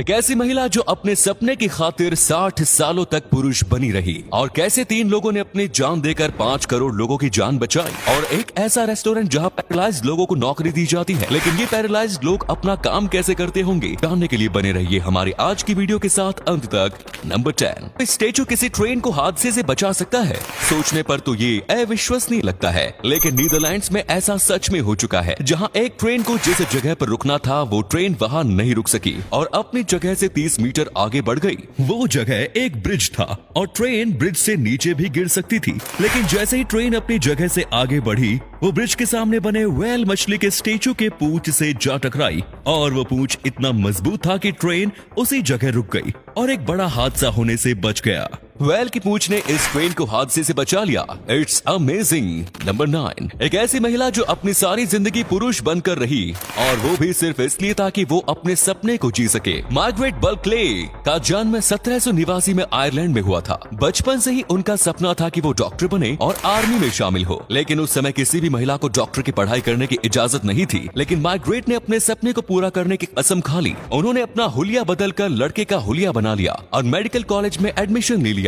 एक ऐसी महिला जो अपने सपने की खातिर 60 सालों तक पुरुष बनी रही, और कैसे 3 लोगों ने अपनी जान देकर 5 करोड़ लोगों की जान बचाई। और एक ऐसा रेस्टोरेंट जहां पैरालाइज्ड लोगों को नौकरी दी जाती है, लेकिन ये पैरालाइज्ड लोग अपना काम कैसे करते होंगे, जानने के लिए बने रहिए हमारे आज की वीडियो के साथ अंत तक। नंबर 10, स्टैचू किसी ट्रेन को हादसे से बचा सकता है। सोचने पर तो ये अविश्वसनीय लगता है, लेकिन नीदरलैंड्स में ऐसा सच में हो चुका है, जहां एक ट्रेन को जिस जगह पर रुकना था वो ट्रेन वहां नहीं रुक सकी और अपनी जगह से 30 मीटर आगे बढ़ गई। वो जगह एक ब्रिज था और ट्रेन ब्रिज से नीचे भी गिर सकती थी, लेकिन जैसे ही ट्रेन अपनी जगह से आगे बढ़ी, वो ब्रिज के सामने बने व्हेल मछली के स्टैचू के पूंछ से जा टकराई और वो पूंछ इतना मजबूत था कि ट्रेन उसी जगह रुक गई और एक बड़ा हादसा होने से बच गया। व्हेल की पूंछ ने इस ट्रेन को हादसे से बचा लिया। It's amazing. नंबर 9, एक ऐसी महिला जो अपनी सारी जिंदगी पुरुष बनकर रही, और वो भी सिर्फ इसलिए ताकि वो अपने सपने को जी सके। मार्गरेट बल्कले का जन्म 1789 में आयरलैंड में हुआ था। बचपन से ही उनका सपना था कि वो डॉक्टर बने और आर्मी में शामिल हो, लेकिन उस समय किसी भी महिला को डॉक्टर की पढ़ाई करने की इजाजत नहीं थी। लेकिन मार्गरेट ने अपने सपने को पूरा करने की कसम खा ली। उन्होंने अपना हुलिया बदलकर लड़के का हुलिया बना लिया और मेडिकल कॉलेज में एडमिशन ले लिया।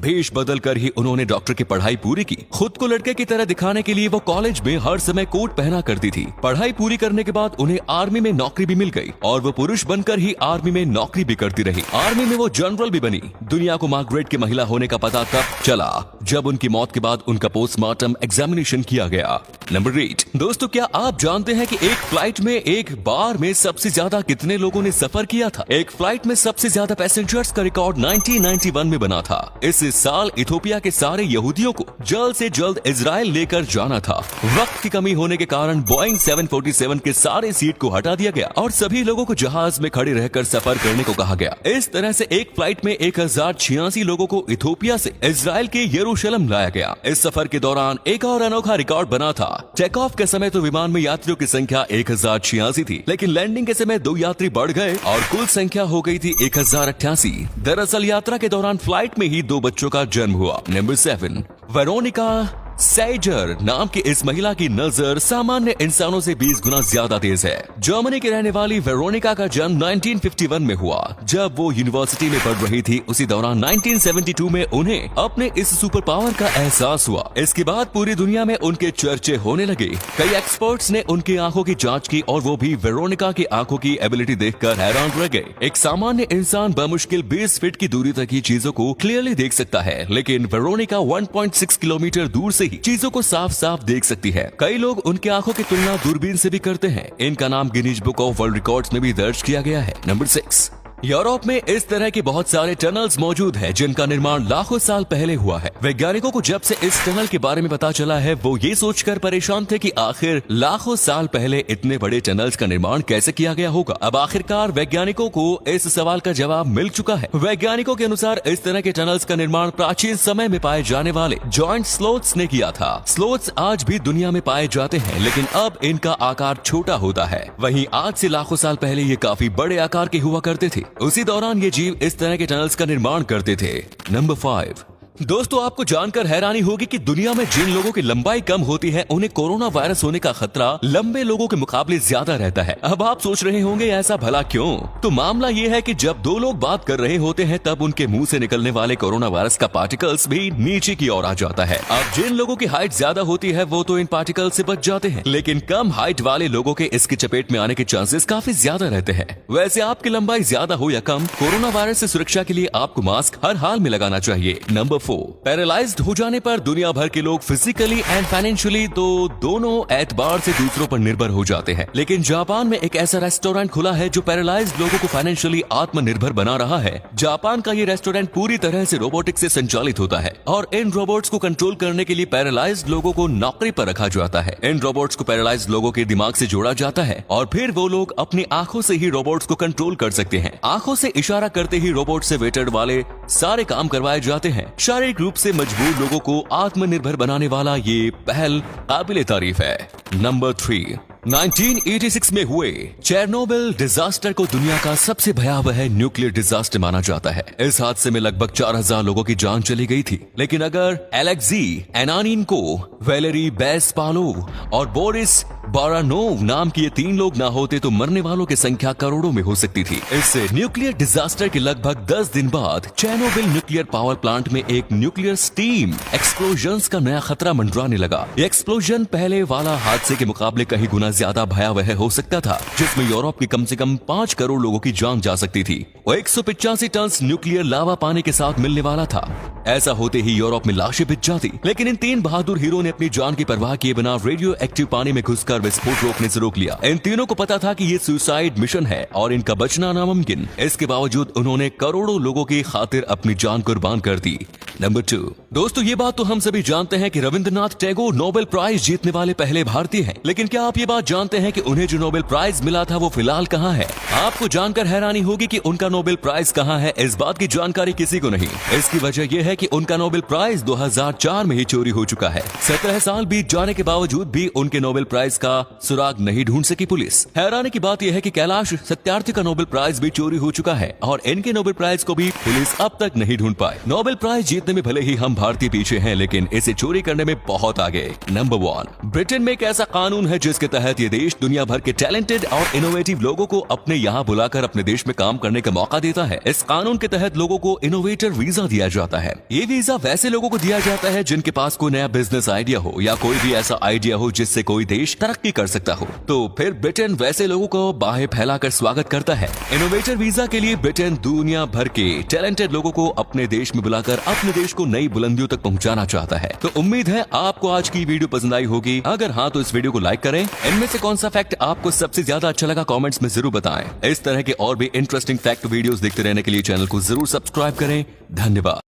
भेष बदलकर ही उन्होंने डॉक्टर की पढ़ाई पूरी की। खुद को लड़के की तरह दिखाने के लिए वो कॉलेज में हर समय कोट पहना करती थी। पढ़ाई पूरी करने के बाद उन्हें आर्मी में नौकरी भी मिल गई और वो पुरुष बनकर ही आर्मी में नौकरी भी करती रही। आर्मी में वो जनरल भी बनी। दुनिया को मार्गरेट की महिला होने का पता तब चला जब उनकी मौत के बाद उनका पोस्टमार्टम एग्जामिनेशन किया गया। नंबर 8, दोस्तों क्या आप जानते हैं कि एक फ्लाइट में एक बार में सबसे ज्यादा कितने लोगों ने सफर किया था? एक फ्लाइट में सबसे ज्यादा पैसेंजर्स का रिकॉर्ड 1991 में बना था। इस साल इथोपिया के सारे यहूदियों को जल्द से जल्द इजराइल लेकर जाना था। वक्त की कमी होने के कारण बोइंग 747 के सारे सीट को हटा दिया गया और सभी लोगों को जहाज में खड़े रहकर सफर करने को कहा गया। इस तरह से एक फ्लाइट में 1086 लोगों को इथोपिया से इजराइल के यरूशलेम लाया गया। इस सफर के दौरान एक और अनोखा रिकॉर्ड बना था। टेक ऑफ के समय तो विमान में यात्रियों की संख्या 1086 थी, लेकिन लैंडिंग के समय 2 यात्री बढ़ गए और कुल संख्या हो गई थी 1088। दरअसल यात्रा के दौरान फ्लाइट में ही 2 बच्चों का जन्म हुआ। नंबर 7, वेरोनिका सैजर नाम की इस महिला की नजर सामान्य इंसानों से 20 गुना ज्यादा तेज है। जर्मनी की रहने वाली वेरोनिका का जन्म 1951 में हुआ। जब वो यूनिवर्सिटी में पढ़ रही थी, उसी दौरान 1972 में उन्हें अपने इस सुपर पावर का एहसास हुआ। इसके बाद पूरी दुनिया में उनके चर्चे होने लगे। कई एक्सपर्ट्स ने उनकी आंखों की जांच की और वो भी वेरोनिका की आंखों की एबिलिटी देखकर हैरान रह गए। एक सामान्य इंसान बमुश्किल 20 फीट की दूरी तक ही चीजों को क्लियरली देख सकता है, लेकिन वेरोनिका 1.6 किलोमीटर दूर से ही चीजों को साफ साफ देख सकती है। कई लोग उनकी आंखों की तुलना दूरबीन से भी करते हैं। इनका नाम Guinness book of world records में भी दर्ज किया गया है। नंबर 6, यूरोप में इस तरह के बहुत सारे टनल्स मौजूद हैं जिनका निर्माण लाखों साल पहले हुआ है। वैज्ञानिकों को जब से इस टनल के बारे में पता चला है, वो ये सोचकर परेशान थे कि आखिर लाखों साल पहले इतने बड़े टनल्स का निर्माण कैसे किया गया होगा। अब आखिरकार वैज्ञानिकों को इस सवाल का जवाब मिल चुका है। वैज्ञानिकों के अनुसार इस तरह के टनल्स का निर्माण प्राचीन समय में पाए जाने वाले जॉइंट स्लोथ्स ने किया था। स्लोथ्स आज भी दुनिया में पाए जाते हैं, लेकिन अब इनका आकार छोटा होता है। वहीं आज से लाखों साल पहले ये काफी बड़े आकार के हुआ करते थे। उसी दौरान ये जीव इस तरह के टनल्स का निर्माण करते थे। नंबर 5, दोस्तों आपको जानकर हैरानी होगी कि दुनिया में जिन लोगों की लंबाई कम होती है, उन्हें कोरोना वायरस होने का खतरा लंबे लोगों के मुकाबले ज्यादा रहता है। अब आप सोच रहे होंगे ऐसा भला क्यों? तो मामला ये है कि जब 2 लोग बात कर रहे होते हैं, तब उनके मुंह से निकलने वाले कोरोना वायरस का पार्टिकल्स भी नीचे की ओर आ जाता है। अब जिन लोगों की हाइट ज्यादा होती है, वो तो इन पार्टिकल से बच जाते हैं, लेकिन कम हाइट वाले लोगों के इसकी चपेट में आने के चांसेस काफी ज्यादा रहते हैं। वैसे आपकी लंबाई ज्यादा हो या कम, कोरोना वायरस से सुरक्षा के लिए आपको मास्क हर हाल में लगाना चाहिए। नंबर 4, पैरालाइज्ड हो जाने पर दुनिया भर के लोग फिजिकली एंड फाइनेंशियली तो दोनों एतबार से दूसरों पर निर्भर हो जाते हैं। लेकिन जापान में एक ऐसा रेस्टोरेंट खुला है जो पैरालाइज्ड लोगों को फाइनेंशियली आत्मनिर्भर बना रहा है। जापान का ये रेस्टोरेंट पूरी तरह से रोबोटिक्स से संचालित होता है और इन रोबोट्स को कंट्रोल करने के लिए पैरालाइज्ड लोगों को नौकरी पर रखा जाता है। इन रोबोट्स को पैरालाइज्ड लोगों के दिमाग से जोड़ा जाता है और फिर वो लोग अपनी आंखों से ही रोबोट्स को कंट्रोल कर सकते हैं। आंखों से इशारा करते ही रोबोट से वेटर वाले सारे काम करवाए जाते हैं। शारीरिक रूप से मजबूर लोगों को आत्मनिर्भर बनाने वाला ये पहल काबिले तारीफ है। नंबर 3, 1986 में हुए चेरनोबिल डिजास्टर को दुनिया का सबसे भयावह न्यूक्लियर डिजास्टर माना जाता है। इस हादसे में लगभग 4000 लोगों की जान चली गई थी। लेकिन अगर एलेक्सी एनानिनको, वैलेरी बेस्पालोव और बोरिस बारानोव नाम के ये 3 लोग ना होते तो मरने वालों की संख्या करोड़ों में हो सकती थी। इस न्यूक्लियर डिजास्टर के लगभग 10 दिन बाद चेरनोबिल न्यूक्लियर पावर प्लांट में एक न्यूक्लियर स्टीम एक्सप्लोजन्स का नया खतरा मंडराने लगा। ये एक्सप्लोजन पहले वाला हादसे के मुकाबले कहीं गुना ज्यादा भयावह हो सकता था, जिसमें यूरोप की कम से कम 5 करोड़ लोगों की जान जा सकती थी। वो 185 टन न्यूक्लियर लावा पानी के साथ मिलने वाला था। ऐसा होते ही यूरोप में लाशें बिछ जाती, लेकिन इन 3 बहादुर हीरो ने अपनी जान की परवाह किए बिना रेडियो एक्टिव पानी में घुसकर विस्फोट रोकने से रोक लिया। इन तीनों को पता था कि ये सुसाइड मिशन है और इनका बचना नामुमकिन। इसके बावजूद उन्होंने करोड़ों लोगों की खातिर अपनी जान कुर्बान कर दी। नंबर 2। दोस्तों, ये बात तो हम सभी जानते हैं कि रविंद्रनाथ टैगोर नोबेल प्राइज जीतने वाले पहले भारतीय हैं। लेकिन क्या आप ये बात जानते हैं कि उन्हें जो नोबेल प्राइज मिला था वो फिलहाल कहाँ है? आपको जानकर हैरानी होगी कि उनका नोबेल प्राइज कहाँ है। इस बात की जानकारी किसी को नहीं। इसकी वजह यह है कि उनका नोबेल प्राइज 2004 में ही चोरी हो चुका है। 17 साल बीत जाने के बावजूद भी उनके नोबेल प्राइज का सुराग नहीं ढूंढ सकी पुलिस। हैरानी की बात यह है कि कैलाश सत्यार्थी का नोबेल प्राइज भी चोरी हो चुका है और इनके नोबेल प्राइज को भी पुलिस अब तक नहीं ढूंढ पाए। नोबेल प्राइज जीतने में भले ही हम भारतीय पीछे हैं, लेकिन इसे चोरी करने में बहुत आगे। नंबर 1। ब्रिटेन में एक ऐसा कानून है जिसके तहत ये देश दुनिया भर के टैलेंटेड और इनोवेटिव लोगों को अपने यहाँ बुलाकर अपने देश में काम करने का मौका देता है। इस कानून के तहत लोगों को इनोवेटर वीजा दिया जाता है। ये वीजा वैसे लोगों को दिया जाता है जिनके पास कोई नया बिजनेस आइडिया हो या कोई भी ऐसा आइडिया हो जिससे कोई देश तरक्की कर सकता हो। तो फिर ब्रिटेन वैसे लोगों को बाहें फैलाकर स्वागत करता है। इनोवेटर वीजा के लिए ब्रिटेन दुनिया भर के टैलेंटेड लोगों को अपने देश में बुलाकर अपने देश को नई बुलंदियों तक पहुंचाना चाहता है। तो उम्मीद है आपको आज की वीडियो पसंद आई होगी। अगर हाँ तो इस वीडियो को लाइक करें। इनमें से कौन सा फैक्ट आपको सबसे ज्यादा अच्छा लगा कमेंट्स में जरूर बताएं। इस तरह के और भी इंटरेस्टिंग फैक्ट वीडियोस देखते रहने के लिए चैनल को जरूर सब्सक्राइब करें। धन्यवाद।